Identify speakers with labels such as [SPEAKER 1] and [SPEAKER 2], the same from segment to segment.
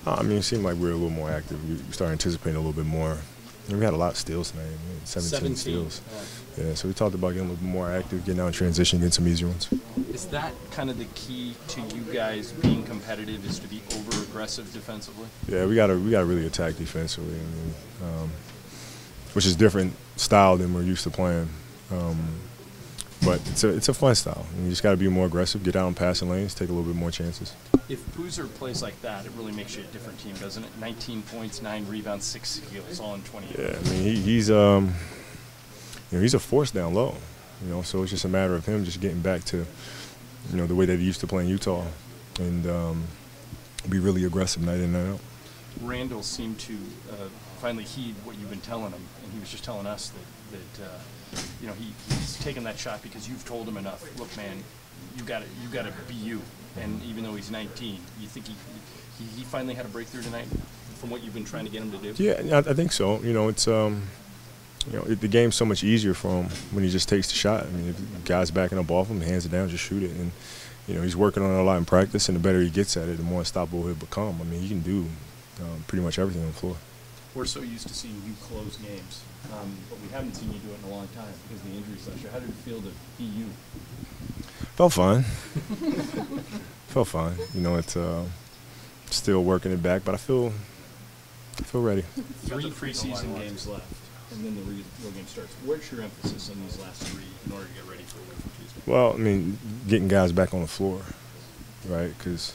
[SPEAKER 1] I mean, it seemed like we were a little more active. We started anticipating a little bit more. And we had a lot of steals tonight. I mean, 17 steals. Yeah, so we talked about getting a little bit more active, getting out in transition, getting some easier ones.
[SPEAKER 2] Is that kind of the key to you guys being competitive, is to be over-aggressive defensively?
[SPEAKER 1] Yeah, we gotta really attack defensively. I mean, which is different style than we're used to playing. But it's a fun style. You just got to be more aggressive, get out in passing lanes, take a little bit more chances.
[SPEAKER 2] If Boozer plays like that, it really makes you a different team, doesn't it? 19 points, 9 rebounds, 6 steals, all in 28.
[SPEAKER 1] Yeah, I mean he's a force down low. So it's just a matter of him just getting back to the way that he used to play in Utah, and be really aggressive night in, night out.
[SPEAKER 2] Randall seemed to finally heed what you've been telling him, and he was just telling us that he's taken that shot because you've told him enough. Look, man, you got to be you. And even though he's 19, you think he finally had a breakthrough tonight from what you've been trying to get him to do?
[SPEAKER 1] Yeah, I think so. It's the game's so much easier for him when he just takes the shot. I mean, if the guy's backing up off him, hands it down, just shoot it. And he's working on it a lot in practice, and the better he gets at it, the more unstoppable he'll become. I mean, he can do pretty much everything on the floor.
[SPEAKER 2] We're so used to seeing you close games, but we haven't seen you do it in a long time because of the injuries last year. How did it feel to be you?
[SPEAKER 1] Felt fine. Felt fine. It's still working it back, but I feel ready.
[SPEAKER 2] 3 preseason games left, and then the real game starts. Where's your emphasis on these last 3 in order to get ready for Tuesday?
[SPEAKER 1] Well, I mean, getting guys back on the floor, right? Because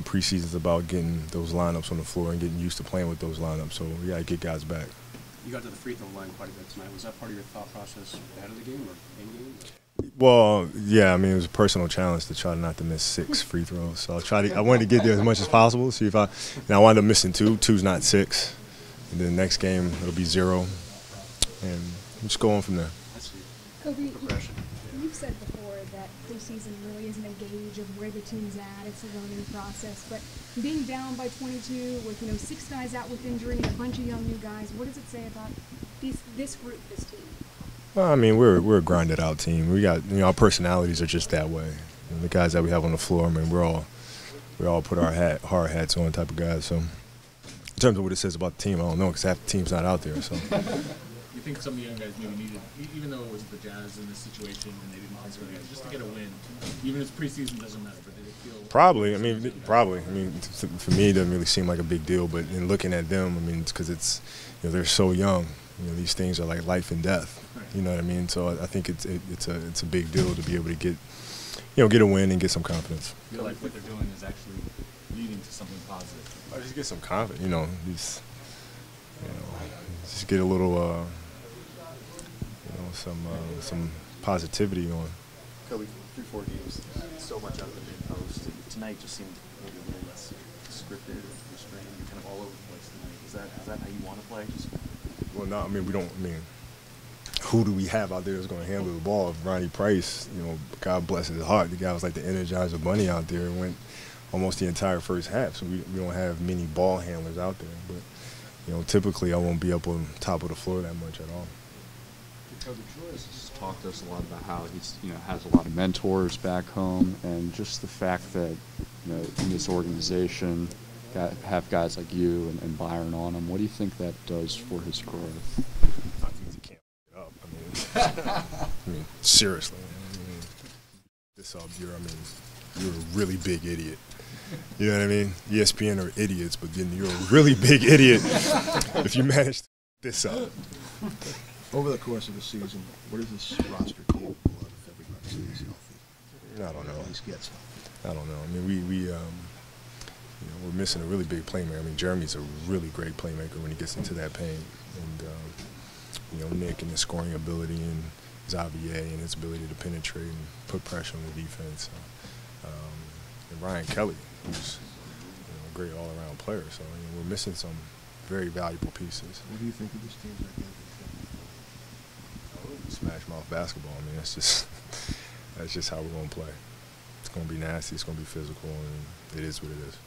[SPEAKER 1] preseason's about getting those lineups on the floor and getting used to playing with those lineups. So we got to get guys back.
[SPEAKER 3] You got to the free throw line quite a bit tonight. Was that part of your thought process ahead of the game or in game?
[SPEAKER 1] Well, yeah, I mean, it was a personal challenge to try not to miss 6 free throws. So I wanted to get there as much as possible. See if I wound up missing 2. 2's not 6. And then the next game it'll be 0, and just go on from there.
[SPEAKER 4] Kobe, you've said before that preseason really isn't a gauge of where the team's at. It's a learning process. But being down by 22 with 6 guys out with injury and a bunch of young new guys, what does it say about this group, this team?
[SPEAKER 1] Well, I mean, we're a grinded out team. We got our personalities are just that way. The guys that we have on the floor, I mean, we all put our hard hats on type of guys. So in terms of what it says about the team, I don't know because half the team's not out there. So.
[SPEAKER 3] You think some of the young guys maybe needed, even though it was the Jazz in this situation and they didn't consider it, just to get a win, even if preseason doesn't matter, but did it feel?
[SPEAKER 1] Probably. I mean, for me, it doesn't really seem like a big deal. But in looking at them, I mean, it's because they're so young. These things are like life and death. You know what I mean? So I think it's a big deal to be able to get a win and get some confidence.
[SPEAKER 3] I feel like what they're doing is actually leading to something positive.
[SPEAKER 1] I just get some confidence. Just get a little, some positivity on.
[SPEAKER 5] Kobe, 3-4 games, so much out of the mid post. Tonight just seemed maybe a little less scripted, restrained. You're kind of all over the place tonight. Is that how you want to play?
[SPEAKER 1] Well, no, I mean, who do we have out there that's going to handle the ball? If Ronnie Price, God bless his heart, the guy was like the Energizer Bunny out there and went almost the entire first half. So we don't have many ball handlers out there. But, typically I won't be up on top of the floor that much at all.
[SPEAKER 6] Coach has talked to us a lot about how he's has a lot of mentors back home, and just the fact that in this organization have guys like you and Byron on him. What do you think that does for his growth?
[SPEAKER 1] I think he can't pick it up. I mean, seriously. You're a really big idiot. You know what I mean? ESPN are idiots, but then you're a really big idiot if you manage to this up.
[SPEAKER 7] Over the course of the season, what is this roster capable of if everybody stays healthy?
[SPEAKER 1] I don't know.
[SPEAKER 7] At least gets healthy.
[SPEAKER 1] I don't know. I mean, we're missing a really big playmaker. I mean, Jeremy's a really great playmaker when he gets into that paint, and Nick and his scoring ability, and Xavier and his ability to penetrate and put pressure on the defense, and Ryan Kelly, who's a great all-around player. So we're missing some very valuable pieces.
[SPEAKER 7] What do you think of this team's identity?
[SPEAKER 1] Smash mouth basketball. I mean, that's just how we're gonna play. It's gonna be nasty. It's gonna be physical, and it is what it is.